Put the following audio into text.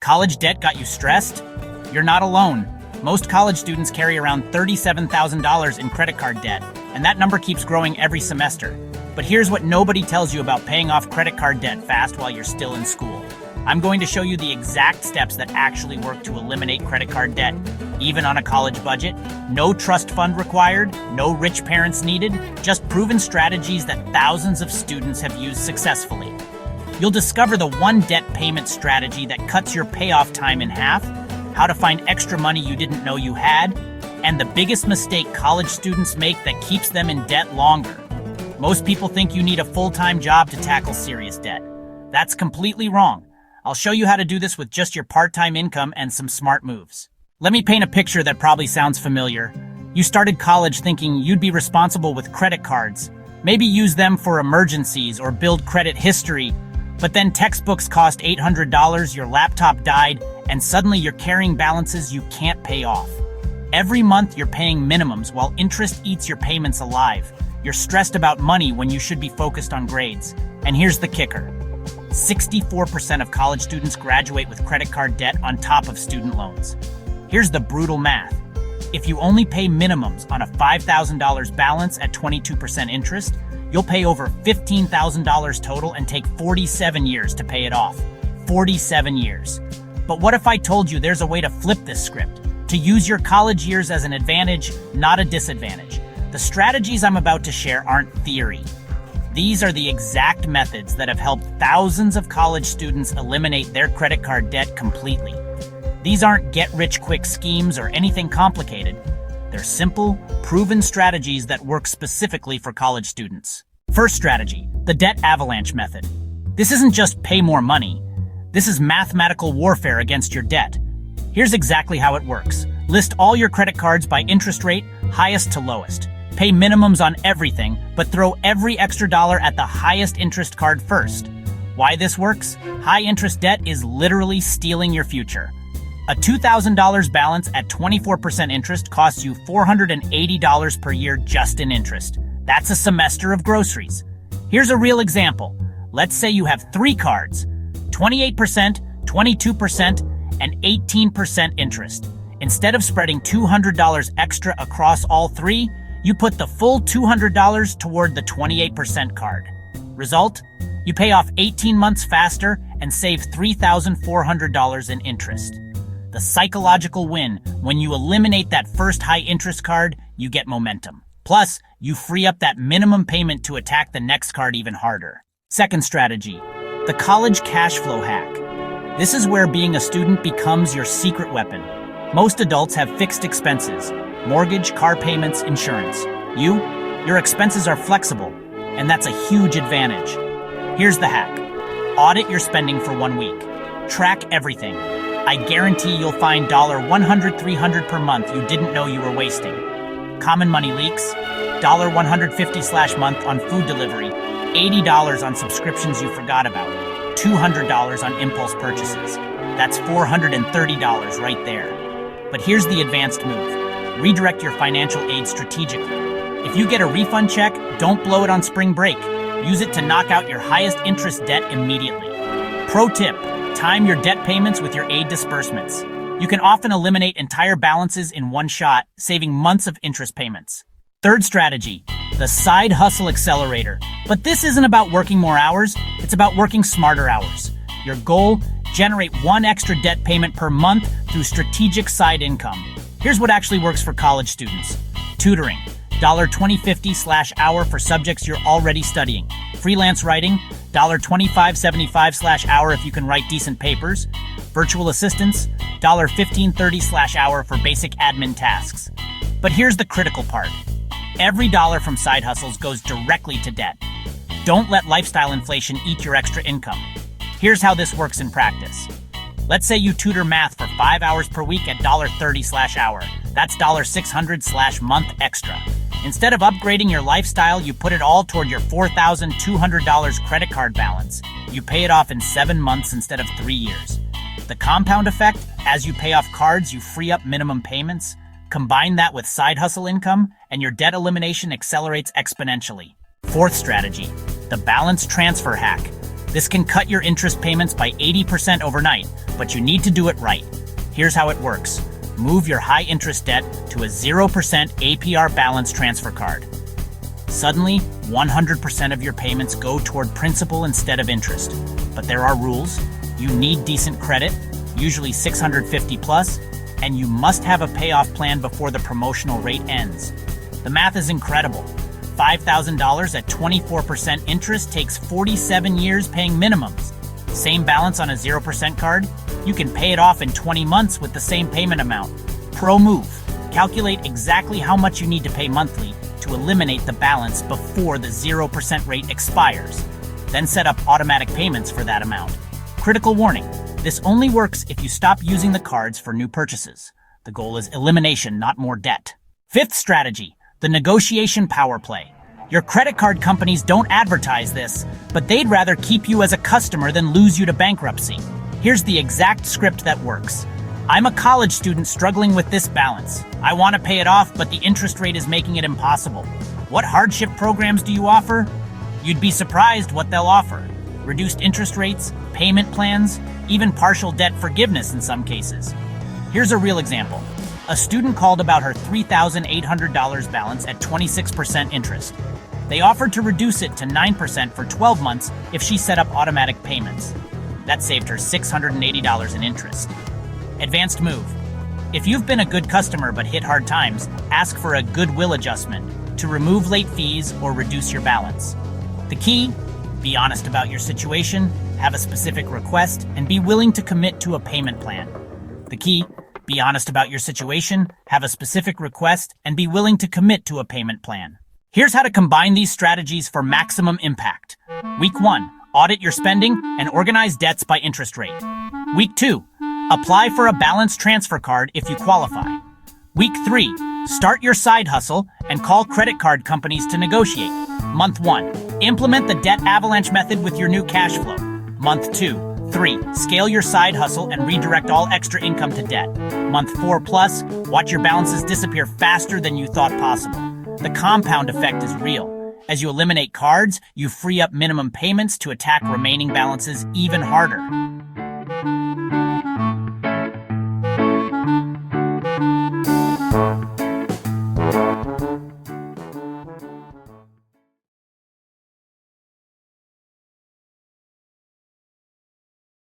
College debt got you stressed? You're not alone. Most college students carry around $37,000 in credit card debt, and that number keeps growing every semester. But here's what nobody tells you about paying off credit card debt fast while you're still in school. I'm going to show you the exact steps that actually work to eliminate credit card debt, even on a college budget. No trust fund required, no rich parents needed, just proven strategies that thousands of students have used successfully. You'll discover the one debt payment strategy that cuts your payoff time in half, how to find extra money you didn't know you had, and the biggest mistake college students make that keeps them in debt longer. Most people think you need a full-time job to tackle serious debt. That's completely wrong. I'll show you how to do this with just your part-time income and some smart moves. Let me paint a picture that probably sounds familiar. You started college thinking you'd be responsible with credit cards, maybe use them for emergencies or build credit history, but then textbooks cost $800, your laptop died, and suddenly you're carrying balances you can't pay off. Every month you're paying minimums while interest eats your payments alive. You're stressed about money when you should be focused on grades. And here's the kicker. 64% of college students graduate with credit card debt on top of student loans. Here's the brutal math. If you only pay minimums on a $5,000 balance at 22% interest, you'll pay over $15,000 total and take 47 years to pay it off. 47 years. But what if I told you there's a way to flip this script? To use your college years as an advantage, not a disadvantage. The strategies I'm about to share aren't theory. These are the exact methods that have helped thousands of college students eliminate their credit card debt completely. These aren't get-rich-quick schemes or anything complicated. They're simple, proven strategies that work specifically for college students. First strategy, the debt avalanche method. This isn't just pay more money. This is mathematical warfare against your debt. Here's exactly how it works. List all your credit cards by interest rate, highest to lowest. Pay minimums on everything, but throw every extra dollar at the highest interest card first. Why this works? High interest debt is literally stealing your future. A $2,000 balance at 24% interest costs you $480 per year just in interest. That's a semester of groceries. Here's a real example. Let's say you have 3 cards, 28%, 22%, and 18% interest. Instead of spreading $200 extra across all 3, you put the full $200 toward the 28% card. Result? You pay off 18 months faster and save $3,400 in interest. The psychological win: when you eliminate that first high-interest card, you get momentum. Plus, you free up that minimum payment to attack the next card even harder. Second strategy, the college cash flow hack. This is where being a student becomes your secret weapon. Most adults have fixed expenses: mortgage, car payments, insurance. Your expenses are flexible, and that's a huge advantage. Here's the hack. Audit your spending for 1 week. Track everything. I guarantee you'll find $100, $300 per month you didn't know you were wasting. Common money leaks, $150/month on food delivery, $80 on subscriptions you forgot about, $200 on impulse purchases. That's $430 right there. But here's the advanced move. Redirect your financial aid strategically. If you get a refund check, don't blow it on spring break. Use it to knock out your highest interest debt immediately. Pro tip, time your debt payments with your aid disbursements. You can often eliminate entire balances in one shot, saving months of interest payments. Third strategy, the side hustle accelerator. But this isn't about working more hours, it's about working smarter hours. Your goal, generate 1 extra debt payment per month through strategic side income. Here's what actually works for college students. Tutoring, $20.50/hour for subjects you're already studying. Freelance writing, $25.75/hour if you can write decent papers. Virtual assistants, $15.30/hour for basic admin tasks. But here's the critical part. Every dollar from side hustles goes directly to debt. Don't let lifestyle inflation eat your extra income. Here's how this works in practice. Let's say you tutor math for 5 hours per week at $30/hour. That's $600/month extra. Instead of upgrading your lifestyle, you put it all toward your $4,200 credit card balance. You pay it off in 7 months instead of 3 years. The compound effect, as you pay off cards, you free up minimum payments. Combine that with side hustle income, and your debt elimination accelerates exponentially. Fourth strategy, the balance transfer hack. This can cut your interest payments by 80% overnight, but you need to do it right. Here's how it works. Move your high-interest debt to a 0% APR balance transfer card. Suddenly, 100% of your payments go toward principal instead of interest. But there are rules. You need decent credit, usually 650 plus, and you must have a payoff plan before the promotional rate ends. The math is incredible. $5,000 at 24% interest takes 47 years paying minimums. Same balance on a 0% card? You can pay it off in 20 months with the same payment amount. Pro move. Calculate exactly how much you need to pay monthly to eliminate the balance before the 0% rate expires. Then set up automatic payments for that amount. Critical warning. This only works if you stop using the cards for new purchases. The goal is elimination, not more debt. Fifth strategy. The negotiation power play. Your credit card companies don't advertise this, but they'd rather keep you as a customer than lose you to bankruptcy. Here's the exact script that works. I'm a college student struggling with this balance. I want to pay it off, but the interest rate is making it impossible. What hardship programs do you offer? You'd be surprised what they'll offer. Reduced interest rates, payment plans, even partial debt forgiveness in some cases. Here's a real example. A student called about her $3,800 balance at 26% interest. They offered to reduce it to 9% for 12 months if she set up automatic payments. That saved her $680 in interest. Advanced move. If you've been a good customer but hit hard times, ask for a goodwill adjustment to remove late fees or reduce your balance. The key? Be honest about your situation, have a specific request, and be willing to commit to a payment plan. The key? Be honest about your situation, have a specific request, and be willing to commit to a payment plan. Here's how to combine these strategies for maximum impact. Week 1, audit your spending and organize debts by interest rate. Week 2, apply for a balance transfer card if you qualify. Week 3, start your side hustle and call credit card companies to negotiate. Month 1, implement the debt avalanche method with your new cash flow. Month 2, 3, scale your side hustle and redirect all extra income to debt. Month 4 plus, watch your balances disappear faster than you thought possible. The compound effect is real. As you eliminate cards, you free up minimum payments to attack remaining balances even harder.